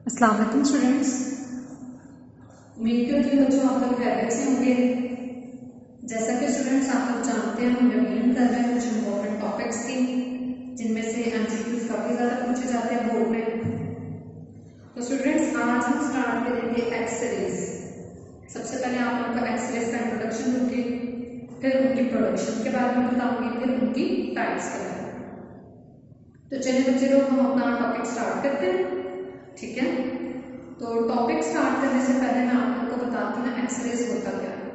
अस्सलाम वालेकुम स्टूडेंट्स। उम्मीद करती हूँ बच्चों आप लोग खैरियत से होंगे। जैसा कि स्टूडेंट्स आप लोग जानते हैं, हम रिवीजन कर रहे हैं कुछ इंपॉर्टेंट टॉपिक्स की, जिनमें से एमसीक्यूज काफ़ी ज़्यादा पूछे जाते हैं बोर्ड में। तो स्टूडेंट्स आज हम स्टार्ट करेंगे एक्स-रेज। सबसे पहले आप लोगों का एक्स-रेज का इंट्रोडक्शन दूंगी, फिर उनकी प्रोडक्शन के बारे में बताऊंगी, फिर उनकी टाइप्स के बारे में। तो चलिए बच्चे लोग हम अपना टॉपिक स्टार्ट करते हैं, ठीक है। तो टॉपिक स्टार्ट करने से पहले मैं आप लोगों को बताती हूँ एक्स-रेज होता क्या है।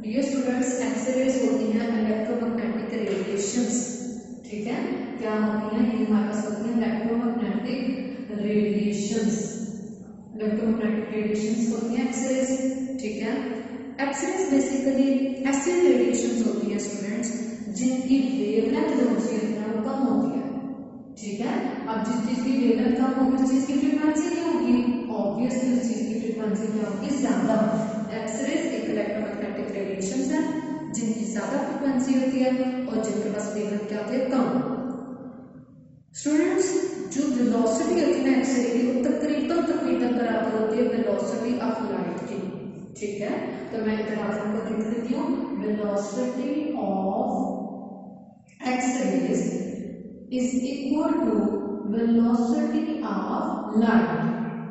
डियर स्टूडेंट्स, एक्स-रेज होती हैं इलेक्ट्रोमैग्नेटिक रेडिएशंस, ठीक है। क्या होती हैं? ये हमारे पास होती हैं इलेक्ट्रोमैग्नेटिक रेडिएशंस। इलेक्ट्रोमैग्नेटिक रेडिएशंस होती हैं एक्स-रेज, ठीक है। एक्स-रेज बेसिकली ऐसी रेडिएशंस होती हैं स्टूडेंट्स जिनकी वेवलेंथ जो होती है वो कम होती है, ठीक है। अब जिस चीज की वेवलेंथ कम होगी उस चीज की फ्रीक्वेंसी क्या होगी? ऑब्वियसली उस चीज की फ्रीक्वेंसी क्या होगी? ज्यादा। एक्स-रेज एक इलेक्ट्रोमैग्नेटिक रेडिएशंस है जिनकी ज्यादा फ्रीक्वेंसी होती है और जिनके पास वेवलेंथ क्या होती है? कम। स्टूडेंट्स, जो वेलोसिटी होती है एक्स-रे की वो तकरीबन बराबर होती है वेलोसिटी ऑफ लाइट की, ठीक है। तो मैं इधर आप लोगों को लिख देती हूँ, velocity of X-rays is equal to velocity of light,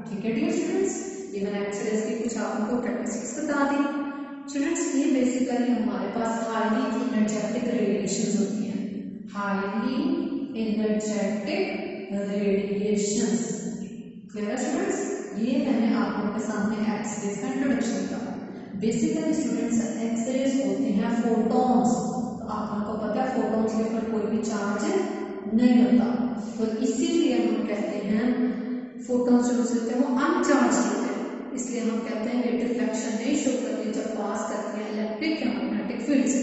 ठीक है डियर स्टूडेंट्स। ये मैंने एक्स-रेज की कुछ आपको कैरेक्टरिस्टिक्स बता दी। स्टूडेंट्स, ये बेसिकली हमारे पास हाईली एनर्जेटिक रेडिएशंस होती हैं, हाईली एनर्जेटिक रेडिएशंस। क्लियर है स्टूडेंट्स? ये मैंने आप लोगों के सामने एक्स-रेज का इंट्रोडक्शन किया। बेसिकली स्टूडेंट्स, एक्स-रेज होते हैं फोटॉन्स। तो आप लोगों को पता है फोटॉन्स के ऊपर कोई भी चार्ज नहीं होता, तो इसीलिए हम कहते हैं फोटॉन्स जो होते हैं वो अनचार्ज होते हैं, इसलिए हम कहते हैं ये रिफ्लेक्शन नहीं शो करती जब पास करती हैं इलेक्ट्रिक या मैग्नेटिक फील्ड्स।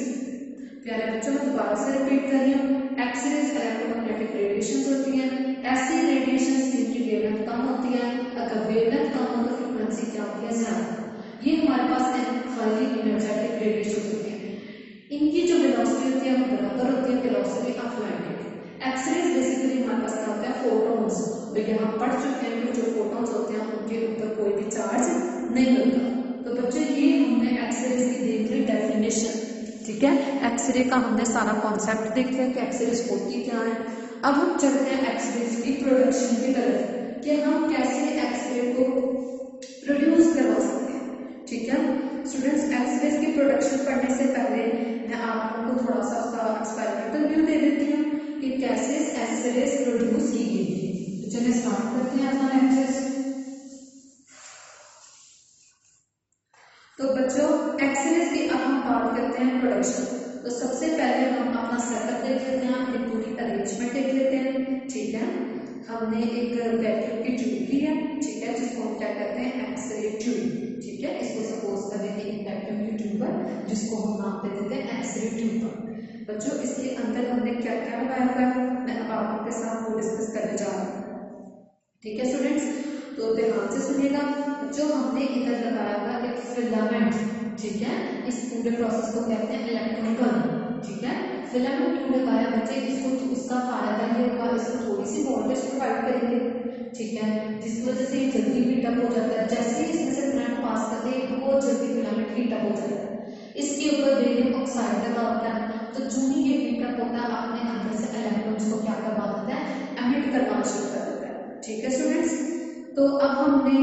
प्यारे बच्चों, मैं दोबारा से रिपीट कर रही हूँ, एक्स-रेज इलेक्ट्रोमैग्नेटिक रेडिएशंस होती हैं, ऐसी रेडिएशंस जिनकी वेवलेंथ कम होती है। अगर वेवलेंथ कम हो तो फ्रीक्वेंसी क्या होती है? ज्यादा। ये हमारे पास हाईली एनर्जेटिक रेडिएशंस होती हैं, इनकी जो वेलोसिटी होती है वो बराबर होती है velocity of light. X-rays basically हमारे पास क्या होता है? फोटॉन्स। तो यहाँ पढ़ चुके हैं कि जो फोटॉन्स होते हैं उनके ऊपर कोई भी चार्ज नहीं होता। तो बच्चों, ये हमने एक्स-रेज की देख ली डेफिनेशन, ठीक है। एक्स-रे का हमने सारा कॉन्सेप्ट देख लिया कि एक्स-रेज होती क्या है। अब हम चलते हैं एक्स-रेज की प्रोडक्शन की तरफ कि हम कैसे एक्स-रे को प्रोड्यूस करवा सकते हैं, ठीक है। स्टूडेंट्स, एक्स-रेज की प्रोडक्शन पढ़ने से पहले मैं आप लोगों को थोड़ा सा उसका एक्सपेरिमेंटल व्यू दे देती हूँ कि कैसे एक्स-रेज प्रोड्यूस की गई थी। तो चलिए स्टार्ट करते हैं अपना एक्स-रेज। तो बच्चों, एक्स-रेज की अब हम बात करते हैं प्रोडक्शन। तो सबसे पहले हम अपना सेटअप देख लेते हैं, अपनी पूरी अरेंजमेंट देख लेते हैं, ठीक है। हमने एक वैक्यूम की ट्यूब ली है, ठीक है, जिसको हम क्या कहते हैं? एक्स-रे ट्यूब, ठीक है। इसको सपोज करें कि एक वैक्यूम की ट्यूब है जिसको हम नाम दे देते हैं एक्स-रे ट्यूब। बच्चों, इसके अंदर हमने क्या क्या लगाया हुआ है मैं अब आप लोगों के साथ वो डिस्कस करने जा रही हूँ, ठीक है स्टूडेंट्स। तो ध्यान से सुनिएगा, जो हमने इधर लगाया हुआ एक फिलामेंट, ठीक है। इस पूरे प्रोसेस को कहते हैं इलेक्ट्रॉन गन, ठीक है। फिलामेंट क्यों लगाया बच्चे? इसको उसका फायदा ये होगा, इसको थोड़ी सी वोल्टेज प्रोवाइड करेंगे, ठीक है, जिस वजह से ये जल्दी हीटअप हो जाता है। जैसे ही इसमें से करंट पास करते हैं बहुत जल्दी फिलामेंट हीटअप हो जाता है। इसके ऊपर बेरियम ऑक्साइड लगा होता है, तो जो ही ये हीटअप होता है अपने अंदर से इलेक्ट्रॉन्स को क्या करवा देता है? एमिट करना शुरू कर देता है, ठीक है स्टूडेंट्स। तो अब हमने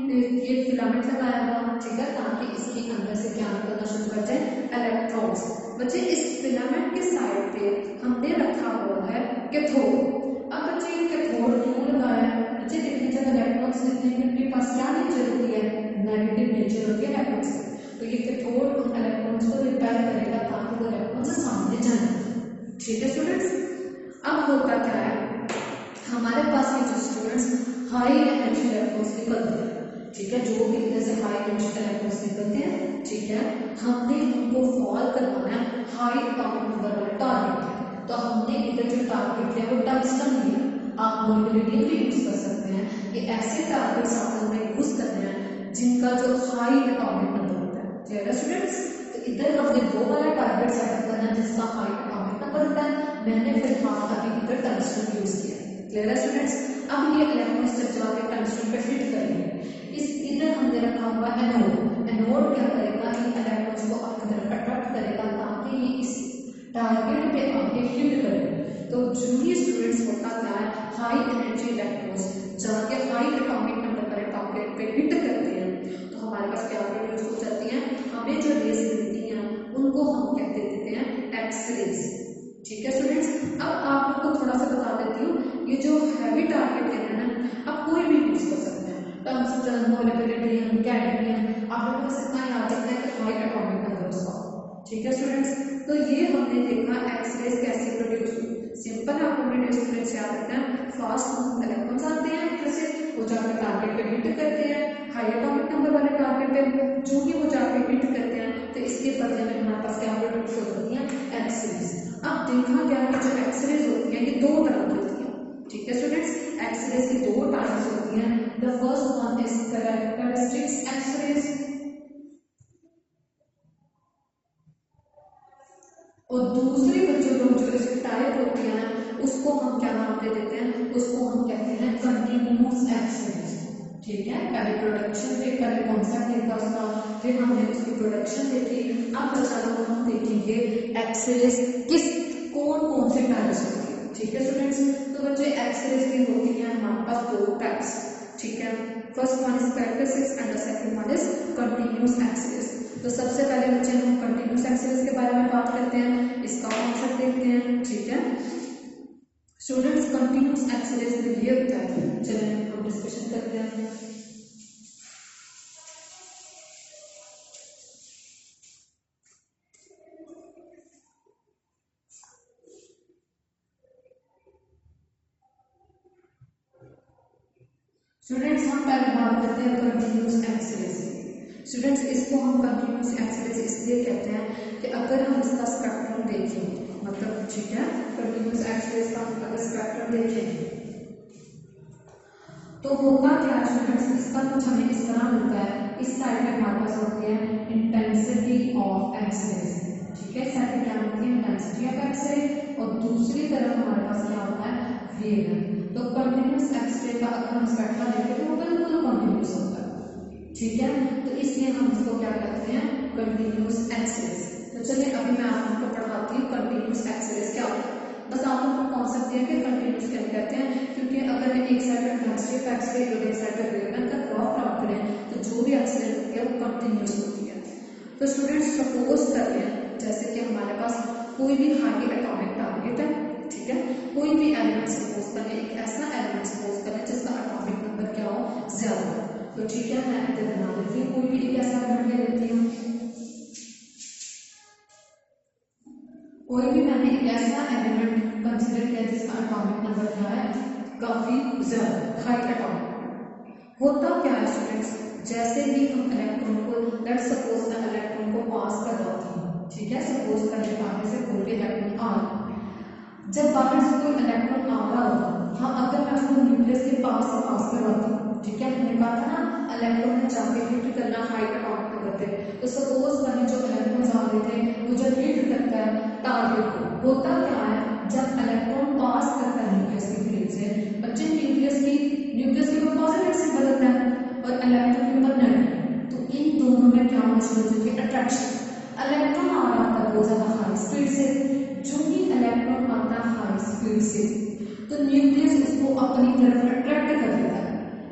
ये फिलामेंट लगाया हुआ, ठीक है, ताकि इसके अंदर से क्या निकलना शुरू कर जाए? इलेक्ट्रॉन्स। बच्चे, इस फिलामेंट के साइड पे हमने रखा हुआ है कैथोड। अब बच्चे ये कैथोड क्यों लगाया है? बच्चे देखिए, जब इलेक्ट्रॉन्स निकलते हैं उनके पास क्या नेचर होती है? नेगेटिव नेचर होती है इलेक्ट्रॉन्स की। तो ये कैथोड उन इलेक्ट्रॉन्स को रिपेल करेगा ताकि वो इलेक्ट्रॉन्स सामने जाए, ठीक है स्टूडेंट्स। अब होता क्या है, हमारे पास ये जो स्टूडेंट्स हाई एनर्जी इलेक्ट्रॉन्स निकलते हैं, ठीक है, जो भी इधर से हाई एनर्जी इलेक्ट्रॉन्स निकलते हैं, ठीक है, हमने उनको फॉल करवाना है हाई एटॉमिक नंबर वाले टारगेट है। तो हमने इधर जो टारगेट है वो टंगस्टन लिया। आप मोलिकुलर भी यूज कर सकते हैं, ये ऐसे टारगेट्स आप हमें यूज करने हैं जिनका जो हाई एटॉमिक नंबर होता है, क्लियर है स्टूडेंट्स। तो इधर हमने दो वाला टारगेट सेट करना है जिसका हाई एटॉमिक नंबर होता है। मैंने फिलहाल अभी इधर टंगस्टन यूज किया, क्लियर है स्टूडेंट्स। अब ये इलेक्ट्रॉन्स जब जाके टंगस्टन पे हिट करेंगे टारगेट पे आके हिट करें। तो जूनियर स्टूडेंट्स होता क्या है, हाई एनर्जी इलेक्ट्रॉन्स जाके हाई एटॉमिक नंबर वाले टारगेट पे हिट करते हैं, तो हमारे पास क्या प्रोड्यूस हो जाती है, हमें जो रेज मिलती हैं उनको हम कहते देते हैं एक्स रेज। ठीक है स्टूडेंट्स, अब आप लोग को थोड़ा सा बता देती हूँ, ये जो हैवी टारगेट है ना, आप कोई भी यूज कर सकते हैं, टंगस्टन, मोलिब्डेनम, कैडमियम, आप लोगों को बस इतना याद रखना है कि हाई एटॉमिक नंबर उसका। ठीक है स्टूडेंट्स, तो ये हमने देखा एक्स रेज कैसे प्रोड्यूस हुई। सिंपल आपको अपने स्टूडेंट्स याद रखना है, फास्ट इलेक्ट्रॉन्स आते हैं जैसे वो जाकर टारगेट पे हिट करते हैं, हाई एटॉमिक नंबर वाले टारगेट पे जो ही वो जाकर हिट करते हैं, तो इसके बदले में हमारे पास क्या प्रोड्यूस हो जाती है, एक्स रेज। अब देखा गया कि जो एक्स रेज होती है ये दो तरह की होती है। ठीक है स्टूडेंट्स, एक्स रेज की दो टाइप्स होती हैं। The first one is characteristics X rays, और दूसरी बच्चों लोग जो इसकी टाइप होती है उसको हम क्या नाम दे देते हैं, उसको हम कहते हैं कंटिन्यूअस एक्स रेज। ठीक है, पहले प्रोडक्शन देखा, पहले कॉन्सेप्ट देखा उसका, फिर हमने उसकी प्रोडक्शन देखी। अब चलो हम देखेंगे एक्स रेज किस कौन कौन से टाइप्स होती है। ठीक है स्टूडेंट्स, तो बच्चे एक्स रेज की होती है हमारे पास दो टाइप्स। ठीक है, first one is characteristics and the second one is continuous X rays. तो सबसे पहले बच्चे हम कंटिन्यूअस एक्स रेज के बारे में बात करते हैं, इसका कॉन्सेप्ट देखते हैं। ठीक है स्टूडेंट्स, कंटिन्यूअस एक्स रेज में ये होता है, चलिए हम डिस्कशन करते हैं। स्टूडेंट्स, हम पहले बात करते हैं कंटिन्यूअस एक्स रेज। स्टूडेंट्स, इसको हम कंटिन्यूअस एक्स रेज इसलिए कहते हैं कि अगर हम इसका स्पेक्ट्रम देखें, मतलब ठीक है, कंटिन्यूअस एक्स रेज का अगर स्पेक्ट्रम देखें तो होगा क्या स्टूडेंट्स, इसका कुछ हमें इस तरह मिलता है। इस साइड में हमारे पास होती है इंटेंसिटी ऑफ एक्स रेज। ठीक है, साइड में क्या होती है, इंटेंसिटी ऑफ एक्स रे, और दूसरी तरफ हमारे पास क्या होता है, वेवलेंथ। तो कंटिन्यूअस एक्स रे का अगर हम स्पेक्ट्रम देखें तो वो बिल्कुल कंटिन्यूअस होता है। ठीक है, तो इसलिए हम इसको क्या कहते हैं, कंटिन्यूअस एक्स रेज। तो चलिए अभी मैं आप लोगों को पढ़ाती हूँ कंटिन्यूअस एक्स रेज क्या होता है। बस आप लोगों को कॉन्सेप्ट दिया कि कंटिन्यूअस क्या कहते हैं, क्योंकि अगर मैं एक साइड पर इंटेंसिटी ऑफ एक्स रे और एक साइड पर वेवलेंथ का ग्राफ प्लॉट करें तो जो भी एक्स रे होती है वो कंटिन्यूअस होती है। तो स्टूडेंट्स, सपोज कर लें जैसे कि हमारे पास कोई भी हाई एटॉमिक टारगेट है। ठीक है, कोई भी एलिमेंट सपोज करें, एक ऐसा एलिमेंट सपोज करें जिसका एटॉमिक नंबर क्या हो, ज्यादा हो। तो ठीक है, मैं इधर बना देती हूँ, कोई भी एक ऐसा एलिमेंट ले लेती हूँ, कोई भी मैंने एक ऐसा एलिमेंट कंसीडर किया जिसका एटॉमिक नंबर क्या है, काफी ज्यादा हाई एटॉमिक। होता क्या है स्टूडेंट्स, जैसे ही हम इलेक्ट्रॉन को, लेट्स सपोज मैं इलेक्ट्रॉन को पास कर रहा हूँ। ठीक है, सपोज करने आगे से कोई भी इलेक्ट्रॉन आ रहा है, जब बाहर से कोई इलेक्ट्रॉन आ रहा होगा, हाँ अगर मैं उसको न्यूक्लियस के पास से पास करवाती हूँ, ठीक है, हमने कहा था ना इलेक्ट्रॉन ने जाके हिट करना हाई एटॉमिक नंबर पे, तो सपोज करें जो इलेक्ट्रॉन्स आ रहे थे वो जब हिट करता है टारगेट को, होता क्या है, जब इलेक्ट्रॉन पास करता है न्यूक्लियस की फील्ड से, बच्चे न्यूक्लियस के ऊपर पॉजिटिव से बदलता है और इलेक्ट्रॉन के ऊपर नेगेटिव, तो इन दोनों में क्या होना शुरू होती है, अट्रैक्शन। इलेक्ट्रॉन आ रहा था बहुत ज्यादा हाई स्पीड से, जो ही इलेक्ट्रॉन आता है हाई स्पीड से तो न्यूक्लियस उसको अपनी तरफ अट्रैक्ट कर लेता है,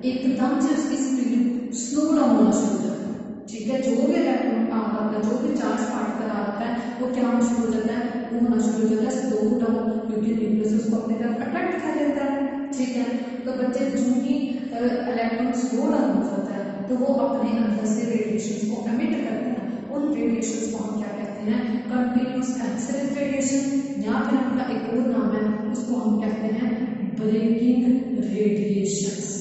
एकदम से उसकी स्पीड स्लो डाउन होना शुरू हो जाता है। ठीक है, जो भी इलेक्ट्रॉन आ रहा था, जो भी चार्ज पार्टिकल आ रहा है वो क्या होना शुरू हो जाता है, वो होना शुरू हो जाता है स्लो डाउन, क्योंकि न्यूक्लियस उसको अपनी तरफ अट्रैक्ट कर लेता है। ठीक है, तो बच्चे जो ही इलेक्ट्रॉन स्लो डाउन हो जाता है तो वो अपने अंदर से रेडिएशन को एमिट करते हैं, उन रेडिएशन को हम क्या कहते हैं, कंटिन्यूअस एक्स रे रेडिएशन, या फिर उनका एक और नाम है उसको हम कहते हैं ब्रेकिंग रेडिएशंस।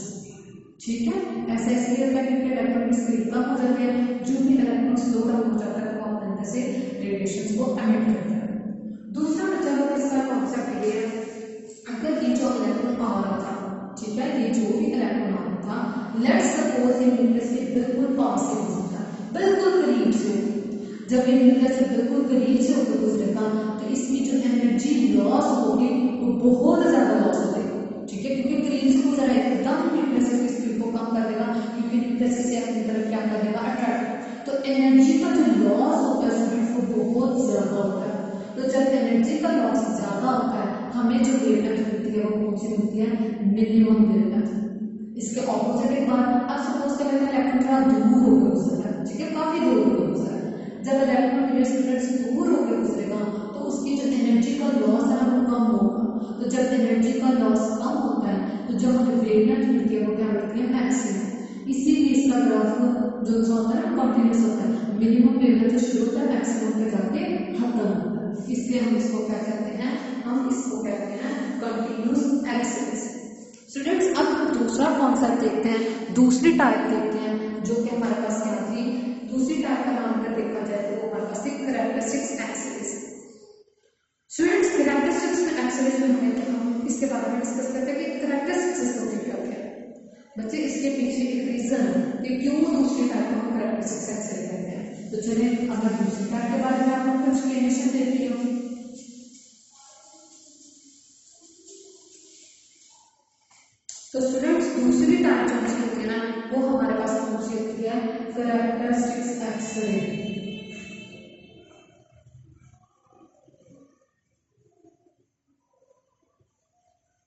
ठीक है, ऐसे इसलिए होता है क्योंकि इलेक्ट्रॉन की स्पीड कम हो जाती है, जो भी इलेक्ट्रॉन स्लो डाउन हो जाता है तो वो अपने अंदर से रेडिएशंस को एमिट करता है। दूसरा मतलब इसका कॉन्सेप्ट ये है, अगर ये जो इलेक्ट्रॉन आ रहा था, ठीक है, ये जो भी इलेक्ट्रॉन आ रहा था, लेट्स सपोज ये न्यूक्लियस के बिल्कुल पास से गुजरता है, बिल्कुल करीब से, जब ये न्यूक्लियस से बिल्कुल करीब से होकर गुजरेगा तो इसकी जो एनर्जी लॉस होगी वो बहुत ज्यादा लॉस हो जाएगी। ठीक है, क्योंकि करीब से गुजरा एकदम न्यूक्लियस की स्पीड को कम कर देगा, क्योंकि न्यूक्लियस से अपनी तरफ क्या कर देगा, अट्रैक्ट। तो एनर्जी का जो लॉस होता है स्टूडेंट्स वो बहुत ज्यादा होता है। तो जब एनर्जी एनर्जी का लॉस ज़्यादा होता है, हमें जो वेवलेंथ मिलती है वो कौन सी मिलती है? Minimum wavelength. इसके ऑपोजिट एक बात, अब सपोज कर लेते हैं इलेक्ट्रॉन थोड़ा दूर होकर गुजरेगा, ठीक है, काफी दूर होकर गुजरेगा। जब इलेक्ट्रॉन डियर स्टूडेंट्स दूर होकर गुजरेगा तो उसकी जो एनर्जी का लॉस है वो कम होगा। तो जब एनर्जी का लॉस कम होता है तो जो हमें वेवलेंथ मिलती है वो क्या मिलती है? मैक्सिमम। इसीलिए इसका ग्राफ जो होता है ना कंटिन्यूस होता है, मिनिमम वेवलेंथ शुरू होता है, मैक्सिमम पे जाके खत्म होता है। इसलिए हम इसको क्या कहते हैं? हम इसको कहते हैं कंटिन्यूस एक्सिस। स्टूडेंट्स अब हम दूसरा कॉन्सेप्ट देखते हैं, दूसरी टाइप देखते हैं जो कि हमारे पास क्या थी। दूसरी टाइप का नाम अगर देखा जाए तो वो हमारे पास characteristics axis. Students characteristics axis में हम इसके बारे में डिस्कस करते हैं कि कैरेक्टरिस्टिक्स होती क्या है। बच्चे इसके पीछे एक रीजन है कि क्यों दूसरी टाइप को हम कैरेक्टरिस्टिक्स एक्सिस कहते हैं। तो चलिए अगर दूसरी टाइप के बारे में आपको कुछ एक्सप्लेनेशन देती हूँ। तो स्टूडेंट्स दूसरी टाइप जो होती है ना वो हमारे पास कौन सी होती है? Characteristics axis.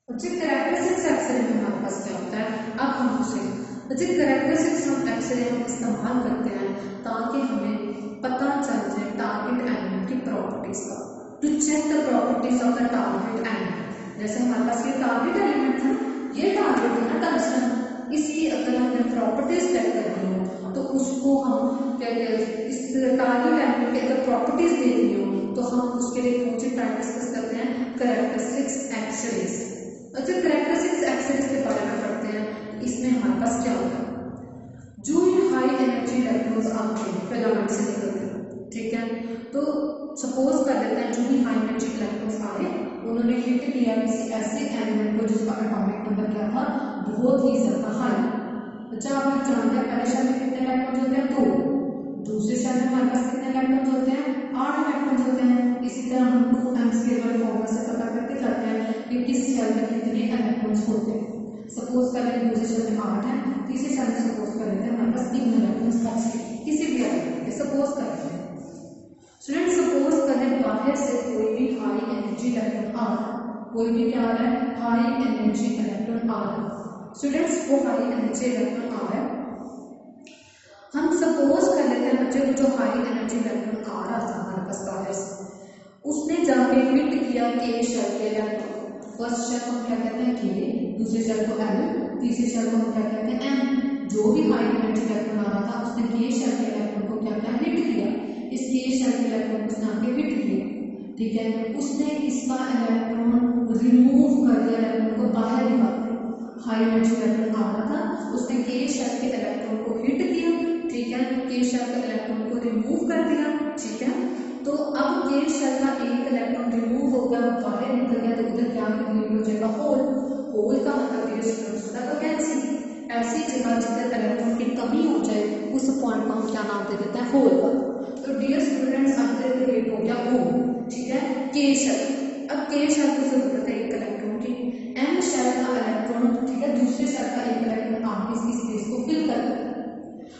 बच्चे कैरेक्टरिस्टिक्स एक्सरे में हमारे पास क्या होता है? अब हम पूछेंगे बच्चे कैरेक्टरिस्टिक्स हम एक्सरे हम इस्तेमाल करते हैं ताकि हमें पता चल जाए टारगेट एलिमेंट की प्रॉपर्टीज का, to check the properties of the target element. जैसे हमारे पास ये टारगेट एलिमेंट है, ये टारगेट है ना टंगस्टन, इसकी अगर हमें प्रॉपर्टीज चेक करनी हो तो उसको हम क्या कहते हैं? इस टारगेट एलिमेंट की अगर प्रॉपर्टीज देखनी हो तो हम उसके लिए कौन सी टाइप डिस्कस करते हैं? Characteristics X rays. अच्छा कैरेक्टरिस्टिक्स एक्सरेज के बारे में पढ़ते हैं। इसमें हमारे पास क्या होता है? जो ये हाई एनर्जी इलेक्ट्रॉन्स आते हैं फिलामेंट से निकलते हैं, ठीक है, तो सपोज कर लेते हैं जो भी हाई एनर्जी इलेक्ट्रॉन्स आए उन्होंने हिट किया किसी ऐसे एलिमेंट को जिसका एटॉमिक नंबर क्या था? बहुत ही ज्यादा हाई। अच्छा आप लोग जानते हैं पहले शेल में कितने इलेक्ट्रॉन्स होते हैं? 2। दूसरे शेल में हमारे पास कितने इलेक्ट्रॉन्स होते हैं? 8 इलेक्ट्रॉन्स होते हैं। इसी तरह हम 2m स्केल वाले फॉर्मूला से पता करके जाते हैं कि किस शेल में कितने इलेक्ट्रॉन्स होते हैं। सपोज कर लेते दूसरे शेल में 8 है, तीसरे शेल में सपोज कर लेते हैं हमारे पास 3 इलेक्ट्रॉन्स बचे किसी भी एलिमेंट के। सपोज कर लेते हैं स्टूडेंट, सपोज करें बाहर से कोई भी हाई एनर्जी इलेक्ट्रॉन आ रहा है, कोई भी क्या आ रहा है? हाई एनर्जी इलेक्ट्रॉन आ रहा है। स्टूडेंट्स वो हाई एनर्जी इलेक्ट्रॉन आ रहा है, हम सपोज कर लेते हैं बच्चे को जो हाई एनर्जी इलेक्ट्रॉन आ रहा था हमारे पास बाहर से, उसने जाके हिट किया के शेल के इलेक्ट्रॉन। फर्स्ट शेल को हम क्या कहते हैं? के, दूसरे शेल को एल, तीसरे शेल को हम क्या कहते हैं? एम। जो भी हाई एनर्जी इलेक्ट्रॉन आ रहा था उसने के शेल के इलेक्ट्रॉन को क्या किया? हिट किया। इस के शेल के इलेक्ट्रॉन को उसने आके हिट किया, ठीक है, उसने इसका इलेक्ट्रॉन रिमूव कर दिया, इलेक्ट्रॉन को बाहर निकाल दिया। हाई एनर्जी इलेक्ट्रॉन आ रहा था, उसने के शेल के इलेक्ट्रॉन को हिट किया, ठीक है, के शेल के इलेक्ट्रॉन को रिमूव कर दिया, ठीक है। तो अब के शेल का एक इलेक्ट्रॉन रिमूव हो गया, बाहर निकल गया, तो उधर क्या क्रिएट हो जाएगा? होल। होल का मतलब ये स्टूडेंट्स होता है वैकेंसी। ऐसी जगह जिधर इलेक्ट्रॉन की कमी हो जाए उस पॉइंट को हम क्या नाम दे देते हैं? होल का। तो डियर स्टूडेंट्स अब क्रिएट हो गया होल, ठीक है, के शेल। अब के शेल की जरूरत है एक इलेक्ट्रॉन की, एम शेल का इलेक्ट्रॉन, ठीक है, दूसरे शेल का एक इलेक्ट्रॉन आगे इसकी स्पेस को फिल कर देगा।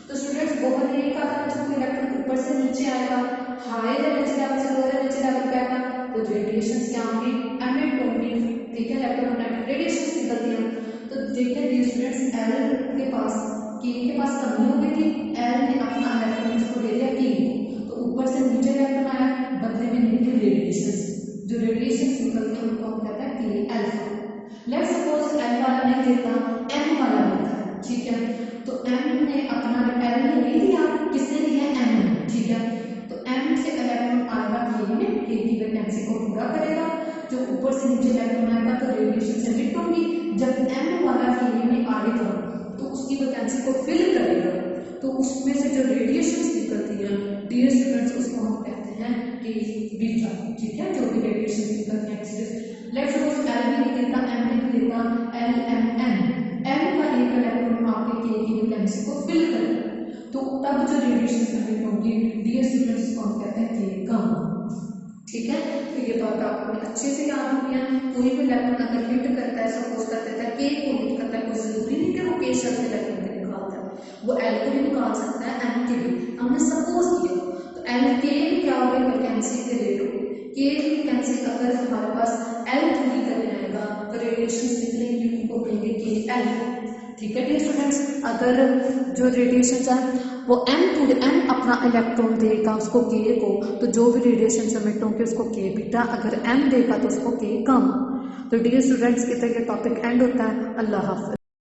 तो स्टूडेंट्स बहुत यही कहा था जब इलेक्ट्रॉन ऊपर से नीचे आएगा, हायर एनर्जी लेवल से लोअर एनर्जी लेवल पे आएगा तो रेडिएशन क्या होंगी? एमिट होंगी, ठीक है, इलेक्ट्रोमैग्नेटिक रेडिएशन निकलती है। तो देखिए डियर स्टूडेंट्स एल के पास कमी हो गई थी, एल ने अपना इलेक्ट्रॉन इसको दे दिया के, तो ऊपर से नीचे इलेक्ट्रॉन आया, बदले में निकली रेडिएशन। जो रेडिएशन निकलती है उनको हम कहते हैं के अल्फा। लेट्स सपोज एल वाला नहीं देता, एम वाला देता है, ठीक है, तो एम ने अपना एल ने नहीं दिया, किसने दिया? एम ने, ठीक है, तो एम से इलेक्ट्रॉन आएगा के में, के की वैकेंसी को पूरा करेगा। जो ऊपर से नीचे इलेक्ट्रॉन आएगा तो रेडिएशन से हिट होगी। जब एम वाला के में आएगा तो उसकी वैकेंसी को फिल करेगा, तो उसमें से जो रेडिएशन निकलती है डियर स्टूडेंट्स उसको हम कहते हैं के बीटा, ठीक है, जो भी रेडिएशन निकलती है। लेट्स सपोज एल भी नहीं देता, एम भी नहीं देता, एल एम एन, एम का एक इलेक्ट्रॉन आके के की वैकेंसी को फिल करेगा, तो तब जो रेडिएशन एमिट होगी डियर स्टूडेंट्स को हम कहते हैं के कम, ठीक है। तो ये बात आपको अच्छे से याद होगी है। कोई भी इलेक्ट्रॉन अगर हिट करता है, सपोज कर देता है के को हिट करता है, कोई जरूरी नहीं कि वो के शेल से इलेक्ट्रॉन को निकालता है, वो एल को भी निकाल सकता है, एम के भी हमने सपोज किया। तो एल के क्या हो गई? वैकेंसी के रेट हो गई, के की वैकेंसी का अगर हमारे पास एल दूरी करने आएगा तो रेडिएशन निकलेंगे, उनको कहेंगे कि एल। ठीक है डियर स्टूडेंट्स, अगर जो रेडिएशन है वो एम अपना इलेक्ट्रॉन देगा उसको के को, तो जो भी रेडिएशन सबमिट होंगे उसको के बीटा, अगर एम देगा तो उसको के गामा। तो डियर स्टूडेंट्स, इतना ये टॉपिक एंड होता है। अल्लाह हाफ़िज़।